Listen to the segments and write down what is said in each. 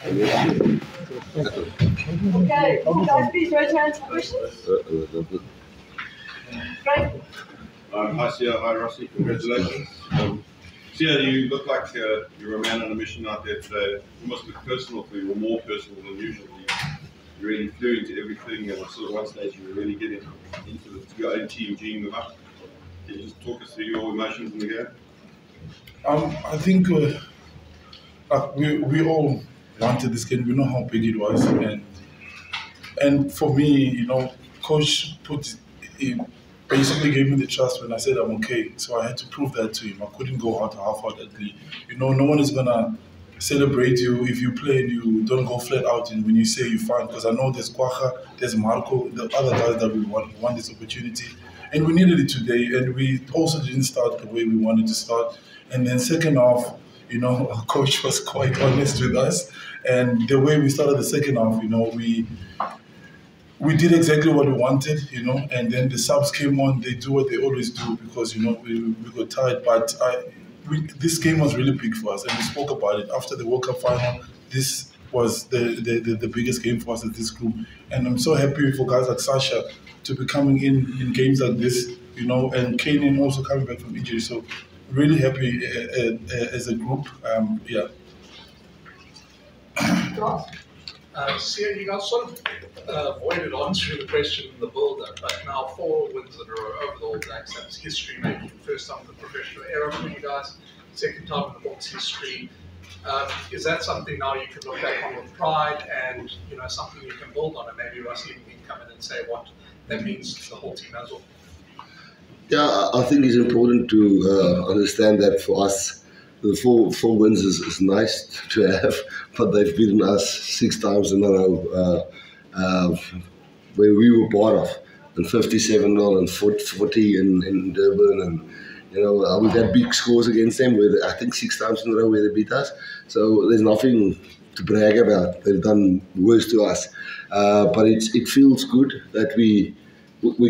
Okay, guys, please raise your hands for questions. Great. Hi, Sia. Hi, Rassie. Congratulations. Sia, you look like you're a man on a mission out there today. Almost look personal for you, or more personal than usual. You really flew into everything, and sort of one stage you were really getting into your own team, geeing them up. Can you just talk us through your emotions in the game? I think we all wanted this game. We know how big it was, and for me, coach basically gave me the trust when I said I'm okay. So I had to prove that to him. I couldn't go out half-heartedly. No one is gonna celebrate you if you play and you don't go flat out and when you say you're fine. Because I know there's Kwacha, there's Marco, the other guys that we want this opportunity. And we needed it today, and we also didn't start the way we wanted to start. And then second half, our coach was quite honest with us. And the way we started the second half, we did exactly what we wanted, and then the subs came on. They do what they always do because, we got tired. But this game was really big for us, and we spoke about it after the World Cup final. This was the biggest game for us as this group. And I'm so happy for guys like Sasha to be coming in games like this, and Kanan also coming back from injury. So really happy as a group. Yeah. Sia, you guys sort of avoided answering the question in the build-up, but now 4 wins in a row over the All Blacks. That's history making. First time in the professional era for you guys, second time in the Boks history. Is that something now you can look back on with pride and something you can build on, and maybe Rassie can come in and say what that means to the whole team as well? Yeah, I think it's important to understand that for us, the four wins is nice to have, but they've beaten us 6 times in a row, where we were part of, and 57-0 and 40 in Durban, and we've had big scores against them, I think 6 times in a row where they beat us. So there's nothing to brag about. They've done worse to us, but it feels good that we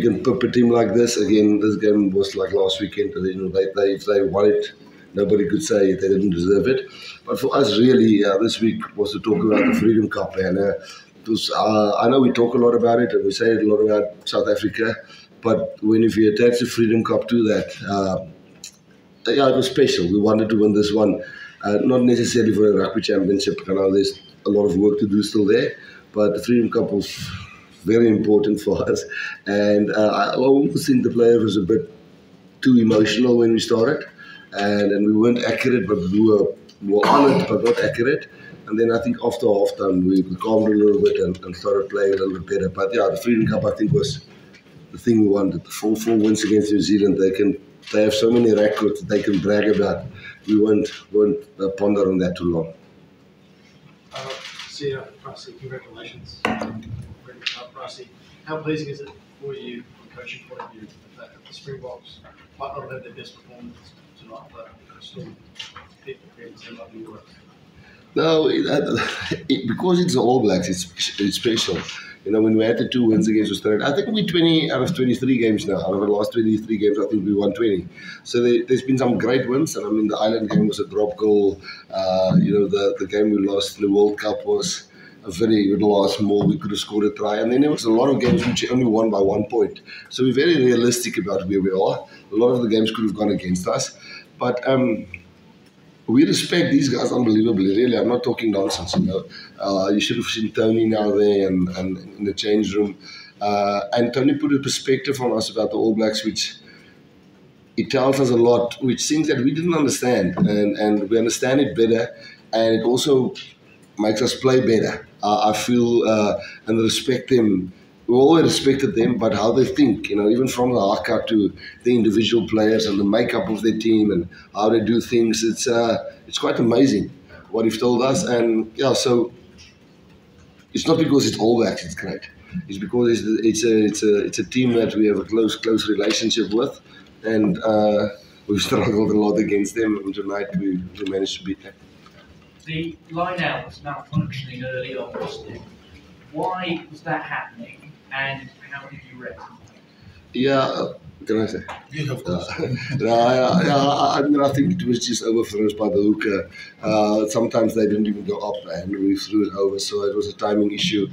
can put a team like this. Again, this game was like last weekend. If they won it, nobody could say they didn't deserve it. But for us, really, this week was to talk about the Freedom Cup. And I know we talk a lot about it and we say a lot about South Africa, but if you attach the Freedom Cup to that, it was special. We wanted to win this one, not necessarily for a rugby championship. I know there's a lot of work to do still there, but the Freedom Cup was very important for us. And I almost think the player was a bit too emotional when we started. And we weren't accurate, but we were on it, but not accurate. And then I think after halftime, we calmed a little bit and started playing a little bit better. But yeah, the Freedom Cup, I think, was the thing we wanted. The 4 wins against New Zealand, they have so many records that they can brag about. We won't ponder on that too long. Sia, Rassie, congratulations. Rassie, how pleasing is it for you from a coaching point of view that the Springboks might not have their best performance tonight, but still people can say love your work? No, because it's the All Blacks, it's special. When we had the 2 wins against Australia, I think we 20 out of 23 games now. Out of the last 23 games, I think we won 20. So there's been some great wins. And I mean, the Ireland game was a drop goal. The game we lost in the World Cup was a very good last more. We could have scored a try. And then there was a lot of games which only won by 1 point. So we're very realistic about where we are. A lot of the games could have gone against us. But we respect these guys unbelievably, really. I'm not talking nonsense, You should have seen Tony now there and in the change room. And Tony put a perspective on us about the All Blacks, which it tells us a lot, which things that we didn't understand. And we understand it better. And it also makes us play better. I feel and respect them. We always respected them, but how they think, even from the haka to the individual players and the makeup of their team and how they do things, it's quite amazing what he's told us. And yeah, so it's not because it's All Blacks, it's great. It's because it's a team that we have a close relationship with, and we've struggled a lot against them. And tonight we managed to beat them. The line-out was malfunctioning early on, wasn't it? Why was that happening, and how did you rectify it? Yeah, Can I say? Yeah, of course. I think it was just over for us by the hooker. Sometimes they didn't even go up and we threw it over, so it was a timing issue.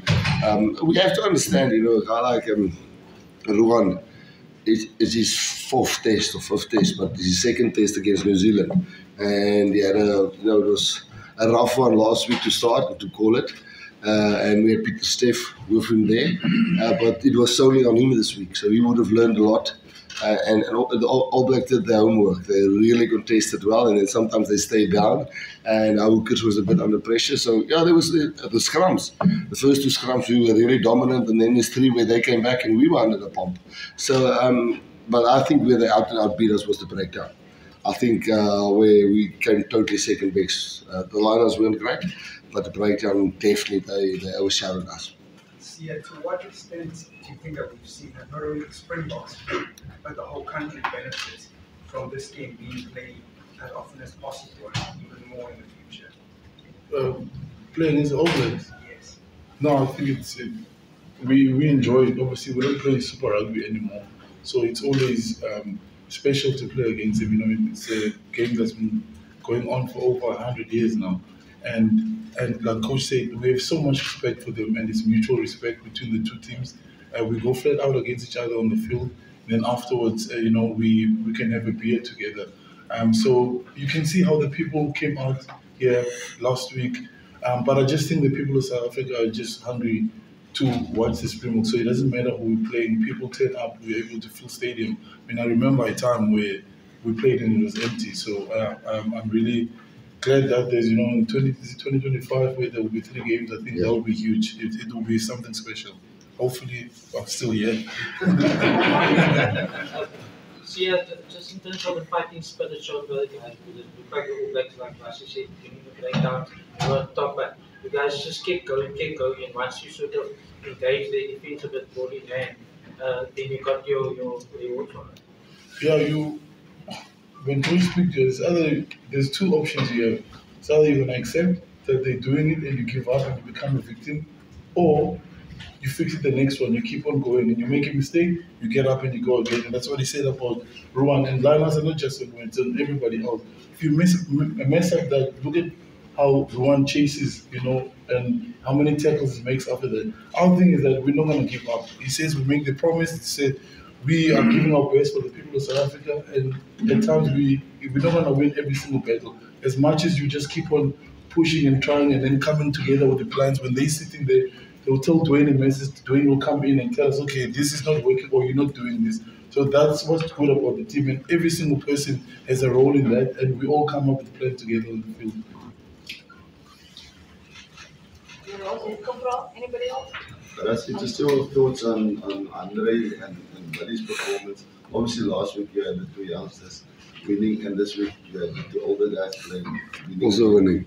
We have to understand, a guy like Ruan, it's his fourth test or fifth test, but it's his second test against New Zealand. And he had it was a rough one last week to start, to call it. And we had Peter Steph with him there. But it was solely on him this week, so he would have learned a lot. And the All Blacks did their homework. They really contested well, and then sometimes they stayed down, and our hookers was a bit under pressure. So, yeah, there was the scrums. The first two scrums, we were really dominant, and then there's three where they came back and we were under the pump. So, but I think where they out beat us was the breakdown. I think where we came totally second best. The liners weren't great, but the breakdown, definitely, they overshadowed us. Yeah, to what extent do you think that we've seen that not only the Springboks, but the whole country benefits from this game being played as often as possible and even more in the future? Playing against the All Blacks? Yes. No, I think we enjoy it. Obviously, we don't play Super Rugby anymore, so it's always special to play against them. It's a game that's been going on for over 100 years now, and like Coach said, we have so much respect for them, and it's mutual respect between the two teams. We go flat out against each other on the field, and then afterwards, we can have a beer together. So you can see how the people came out here last week, but I just think the people of South Africa are just hungry to watch the Springboks. So it doesn't matter who we're playing. People turn up. We're able to fill stadium. I remember a time where we played and it was empty. So I'm really glad that there's, in 2025 where there will be 3 games. I think that will be huge. It will be something special. Hopefully, I'm still here. So yeah, just in terms of the fighting spirit showed by the guys, the All Blacks, like Rassie said, you need to break down, you want to talk about, you guys just keep going, and once you sort of engage the defense a bit more in hand, then you got your reward from it. Yeah, when we speak to there's 2 options here. It's either you're going to accept that they're doing it and you give up and you become a victim, or you fix it the next one, you keep on going, and you make a mistake, you get up and you go again. And that's what he said about Ruan and liners, and not just on Wentz and everybody else. If you mess up that, look at how Ruan chases, and how many tackles he makes after that. Our thing is that we're not going to give up. He says we make the promise. He said we are giving our best for the people of South Africa, and at times we're not going to win every single battle. As much as you just keep on pushing and trying and then coming together with the plans, when they're sitting there, they'll tell Dwayne a message. Dwayne will come in and tell us, okay, this is not working or you're not doing this. So that's what's good about the team, and every single person has a role in that, and we all come up with a plan together on the field. Anybody else? Rassie, just your thoughts on Andre and Buddy's performance. Obviously, last week you had the 2 youngsters winning, and this week you had the 2 older guys playing. Also winning.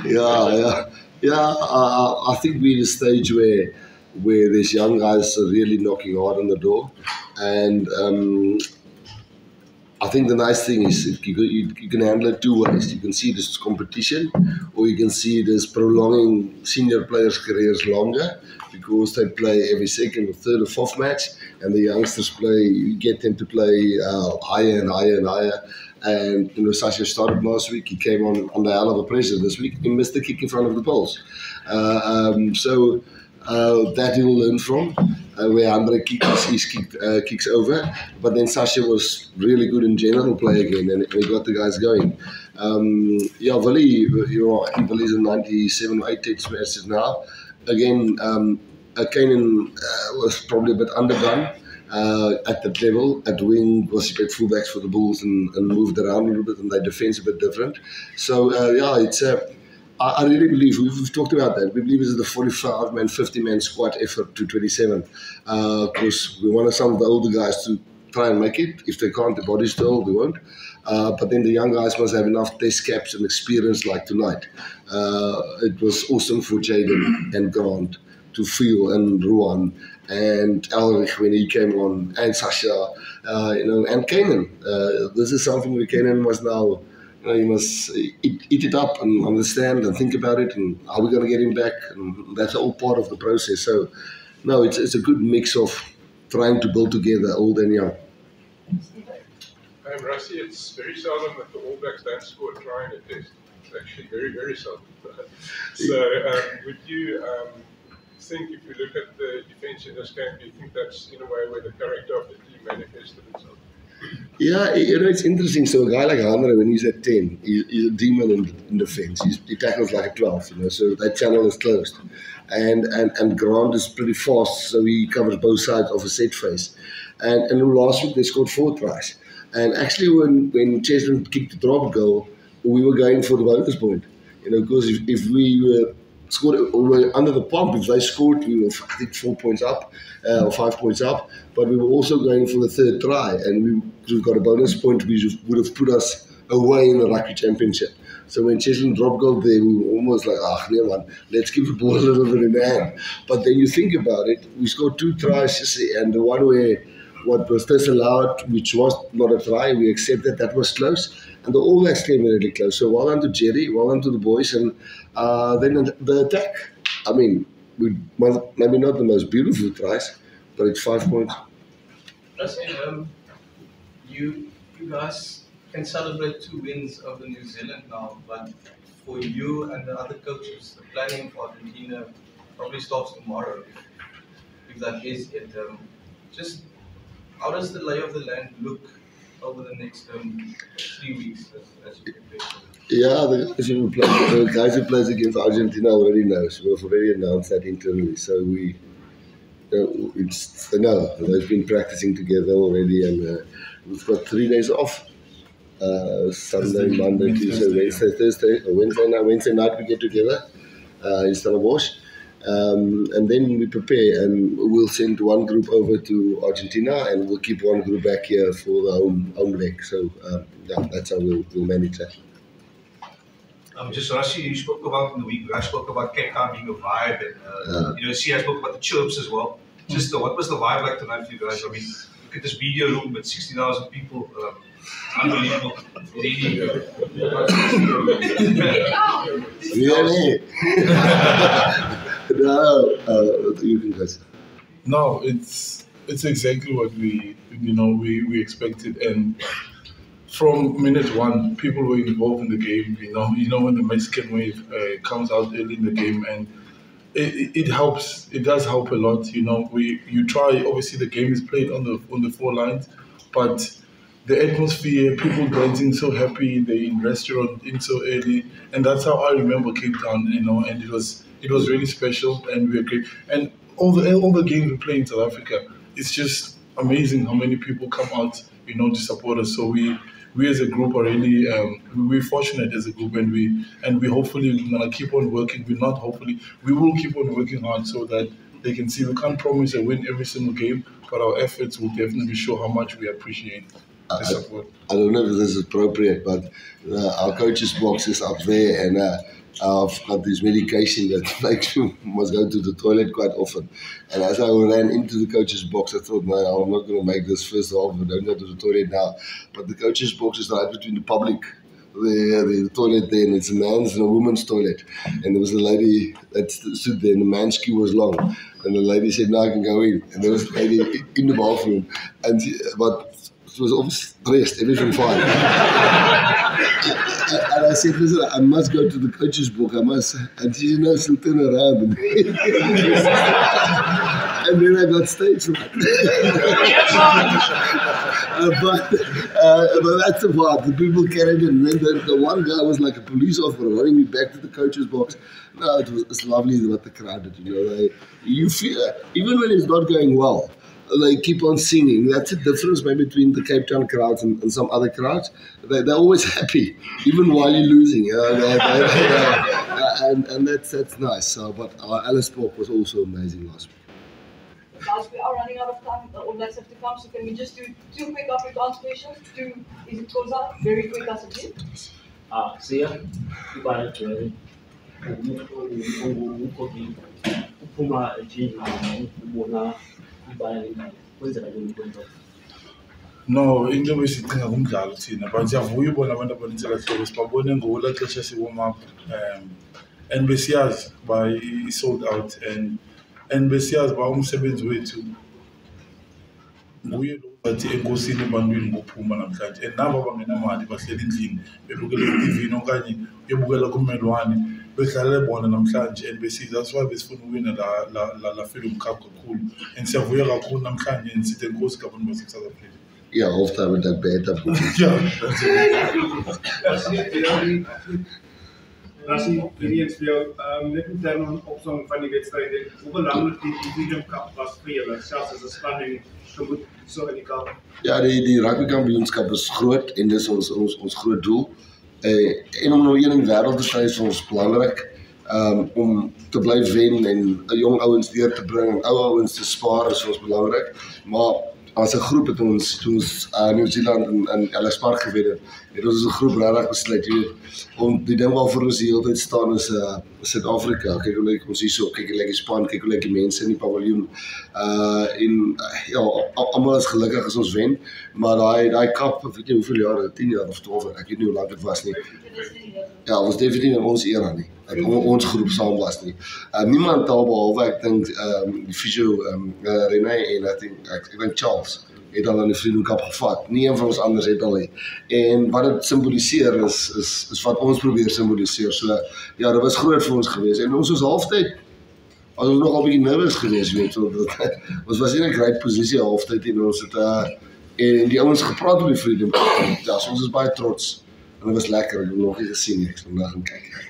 Yeah. I think we're at a stage where these young guys are really knocking hard on the door, and I think the nice thing is you can handle it 2 ways. You can see this competition, or you can see this prolonging senior players' careers longer, because they play every second or third or fourth match, and the youngsters you get them to play higher and higher and higher. And Sasha started last week. He came on under hell of a pressure this week. He missed the kick in front of the poles. So that he'll learn from. Where Andre kicks over, but then Sasha was really good in general play again, and he got the guys going. Willie, I think Willie's in 97 or 8 test matches now. Again, Kanan was probably a bit underdone at that level. At wing, was he played fullbacks for the Bulls and moved around a little bit, and their defense a bit different. So it's I really believe, we've talked about that, we believe it's the 45-man, 50-man squad effort to 27. Because we wanted some of the older guys to try and make it. If they can't, the body's still, we won't. But then the young guys must have enough test caps and experience like tonight. It was awesome for Jaden and Grant to feel, and Ruan and Elrich when he came on, and Sasha, and Kanan. This is something where Kanan must now, you must eat it up and understand and think about it, and how we're going to get him back. And that's all part of the process. So, no, it's a good mix of trying to build together, old and young. Rassie, it's very seldom that the All Blacks don't score a try in a test. It's actually very, very seldom. So, would you think, if you look at the defence in this game, do you think that's in a way where the character of the team manifested itself? Yeah, it's interesting. So a guy like Hamre, when he's at 10, he's a demon in defence. He tackles like a 12, so that channel is closed. And Grant is pretty fast, so he covers both sides of a set face. And last week they scored 4 tries. And actually when Cheslin kicked the drop goal, we were going for the bonus point. Because if we were scored, we were under the pump. If they scored, we were, I think, 4 points up, or 5 points up. But we were also going for the 3rd try, and we got a bonus point which would have put us away in the rugby championship. So when Cheslin dropped goal there, we were almost like, never mind, let's give the ball a little bit in hand. But then you think about it, we scored 2 tries, and the one where what was disallowed, which was not a try, we accepted that was close. And the All Blacks came really close. So well done to Jerry, well done to the boys. And then the attack. I mean, maybe not the most beautiful tries, but it's 5 points. Rassie, you guys can celebrate 2 wins over New Zealand now, but for you and the other coaches, the planning for Argentina probably starts tomorrow, if that is it. Just how does the lay of the land look over the next 3 weeks as you prepare? Yeah, the guys who plays against Argentina already knows. We've already announced that internally, so they've been practicing together already, and we've got 3 days off. Sunday, Monday, Tuesday, Wednesday, Thursday, or Wednesday night we get together in Stellenbosch. And then we prepare, and we'll send one group over to Argentina, and we'll keep one group back here for the home leg. So that's how we'll manage that. Just Rassie, you spoke about in the week. I spoke about Cape Town being a vibe, and Sia spoke about the chirps as well. Just what was the vibe like tonight for you guys? I mean, look at this media room with 60,000 people. Unbelievable. Really? No, it's exactly what we expected, and from minute 1, people were involved in the game. When the Mexican wave comes out early in the game, and it helps. It does help a lot. You try. Obviously, the game is played on the 4 lines, but the atmosphere, people dancing so happy, they in restaurant in so early, and that's how I remember Cape Town. And it was really special, and we were great. And all the games we play in South Africa, it's just amazing how many people come out, to support us. So we as a group are really we're fortunate as a group, and we hopefully gonna keep on working. We will keep on working hard so that they can see. We can't promise a win every single game, but our efforts will definitely show how much we appreciate the support. I don't know if this is appropriate, but our coach's box is up there, and I've got this medication that makes you must go to the toilet quite often. And as I ran into the coach's box, I thought, no, I'm not going to make this first half, but don't go to the toilet now. But the coach's box is right between the public, the toilet there, and it's a man's and a woman's toilet. And there was a lady that stood there, and the man's queue was long. And the lady said, no, I can go in. And there was a lady in the bathroom. But she was almost dressed, everything fine. And I said, listen, I must go to the coach's book, I must. And she said, no, she'll turn around. And then I got stage fright. But that's the part. The people carried it. And then the one guy was like a police officer running me back to the coach's box. No, it's lovely what the crowd did. You feel, even when it's not going well, they keep on singing. That's the difference maybe between the Cape Town crowds and some other crowds. They're always happy, even while you're losing. And that's nice. So, but our Alice Park was also amazing last week. Guys, we are running out of time. The All Blacks have to come. So can we just do 2 quick Afrikaans questions? Is it Koza? Very quick, asseblief. Sia, goodbye to No, into besithenga kumdlalo thina, but siyavuya ubona abantu abanintsela hlobo sibabone ngola xesha si-warm up, and besiyazi ba i-sold out, and besiyazi ba umsebenzi wethu nguye lo bathi enkosini ebantwini ngophuma namhlanje and nabo abangenamali bahleli endlini bebukela i-TV okanye bebukela kumelwane bedlalele bona namhlanje and besiza that's why besifuna uwina la Freedom Cup kakhulu and siyavuya kakhulu namhlanje and sithi enkosi kakhulu base South Africa. Yeah, halftime met dat beter. Yeah, that's it. Rassie, hierdie is vir jou, net in terme opsomming van die wedstryde, hoe belangrik die Freedom Cup was vir julle, selfs as 'n span en gemoed so in die Kaap? Ja, die rugby kampioenskap is groot en dis ons groot doel. En om nou een in die wêreld te kry is vir ons belangrik. Om te bly wen en jong ouens deur te bring en ou ouens te spaar is vir ons belangrik. Maar as 'n groep het ons Nieu-Seeland en Ellis Park gewen het ons as 'n groep regtig besluit, jy weet, om die ding waarvoor ons die hele tyd staan is Suid-Afrika. Kyk hoe lyk ons hierso, kyk hoe lyk die span, kyk hoe lyk die mense in die paviljoen. En ja, almal is gelukkig as ons wen, maar daai kap, weet jy hoeveel jare, 10 jaar of 12, ek weet nie hoe lank dit was nie. Ja, ons definitief in ons era nie. Ons groep saam was nie. Niemand daar behalwe ek dink die physio René en ek dink Charles het al aan die Freedom Cup gevat. Nie een van ons anders het al nie. En wat dit simboliseer is wat ons probeer simboliseer. So ja, dit was groot vir ons geweest. En ons was halftyd ons nog 'n bietjie nervus geweest, weet jy. Ons was in 'n great posisie halftyd en ons het en die ouens gepraat oor die Freedom Cup. Ja, so ons is baie trots. En dit was lekker. Ek het nog nie gesien nie. Ek sal daar gaan kyk.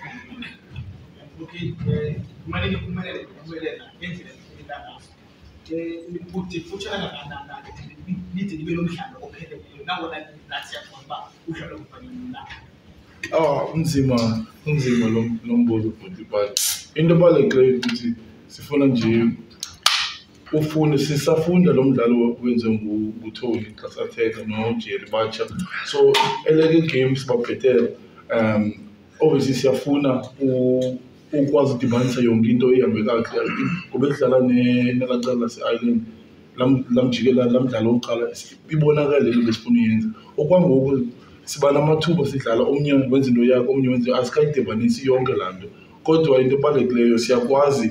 Okay, kembali ukuthi futhi lithi libe nomdlalo ophelele nangona nathi siyakhona udlalo kufanele unzima lo mbuzo futhi but into ebalulekileyo ukuthi sifuna nje sisafunda lo mdlalo wenziwe nguTholi xa sathetha noJerry Bacha, so eleke games baphethe obviously siyafuna ukwazi udibanisa yonke into ehambe kakuhle ngoba edlala nelaqala lase-Ireland lamjikela lamdlalo oqala ibonakale lento besifuna uyenza. Okwangoku siba namathuba sidlala omnye wenza into yakho omnye wenza asikayidibanisi yonke laa nto, kodwa into ebalulekileyo siyakwazi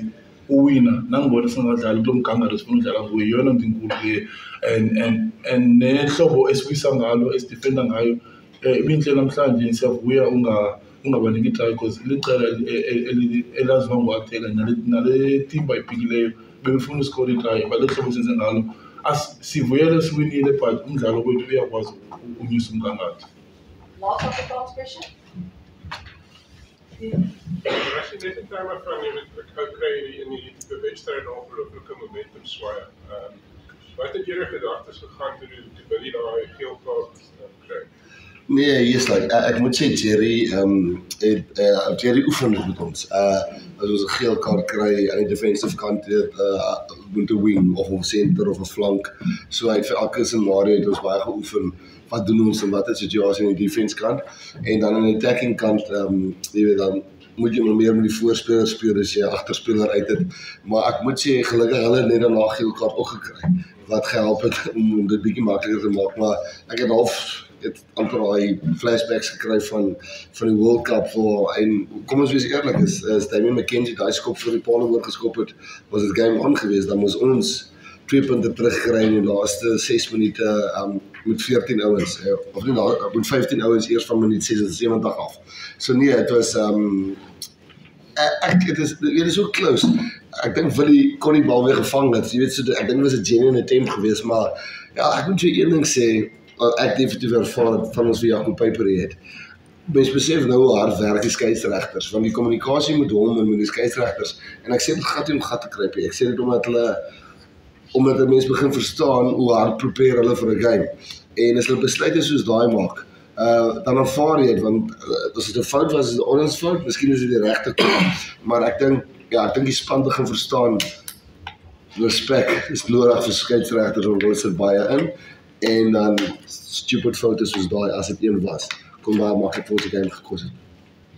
uwina nangibona singadlali kulo mgangatho sifuna udlala kuyo, yiyona nto inkulu leyo and nehlobo esiwisa ngalo esidifenda ngayo ibintle namhlanje. Siyavuya ungabaniki itry because licala elaziwa nguAtela nale team bayibhikileyo bebefuna uskora itry bale hlobo senze ngalo sivuyele siwinile but umdlalo wethu uyakwazi unyusa umgangatho. Last of the first question. Rassie, net in terme van jy kry in die wedstryd ongelooflike momentum swaai. Wat het julle gedagtes gegaan toe jy daai geel kaart kry? Nee, hier is ek moet sê Jerry oefen met ons. As ons 'n geel kaart kry aan die defensive kant moet 'n wing of 'n center of 'n flank. So vir elke scenario het ons baie geoefen. Wat doen ons in watter situasie in die defense kant en dan aan die attacking kant, jy weet dan moet jy meer met die voorspeler speel as jy agterspeler uit het. Maar ek moet sê gelukkig hulle net daarna geel kaart ook gekry wat gehelp het om dit bietjie makliker te maak, maar ek het amper daai flashbacks gekry van die World Cup en kom ons wees eerlik is Damien McKenzie daai skop vir die paal oorgeskop het, was dit game on geweest, dan moes ons 2 punte terugkry in die laaste 6 minute met 14 ouens, of nie met 15 ouens eers van minuut 76 af. So nee, het was dit is so close. Ek dink Willie kon die bal weer gevang het, jy weet, so ek dink dit was 'n genuine attempt geweest, maar ja, ek moet vir een ding sê, ek definitief ervaar van ons vir Jacob Piper het. Mens besef nou hoe hard werk die skeieregters, want die kommunikasie met hom en met die skeieregters, en ek sê dit gaat nie om gat te kry, ek sê dit omdat 'n mens begin verstaan hoe hard prepare hulle vir 'n game. En as hulle besluite soos daai maak, dan aanvaar jy dit, want as dit 'n fout was, is dit ons fout, miskien is dit die regte kant, maar ek dink die span begin verstaan, respek is nodig vir skeieregters, want hulle sit baie in, en dan stupid foute soos daai, as dit een was, kon baie maklik vir ons die game gekos het.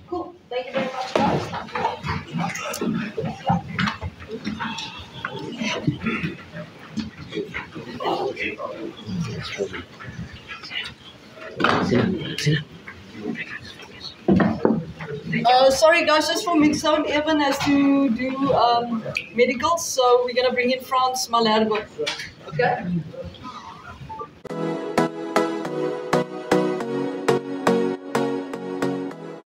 Cool, thank you very much guys. Sorry guys, just for mix zone, Evan has to do medicals, so we're gonna bring in Frans Malherbe. Okay?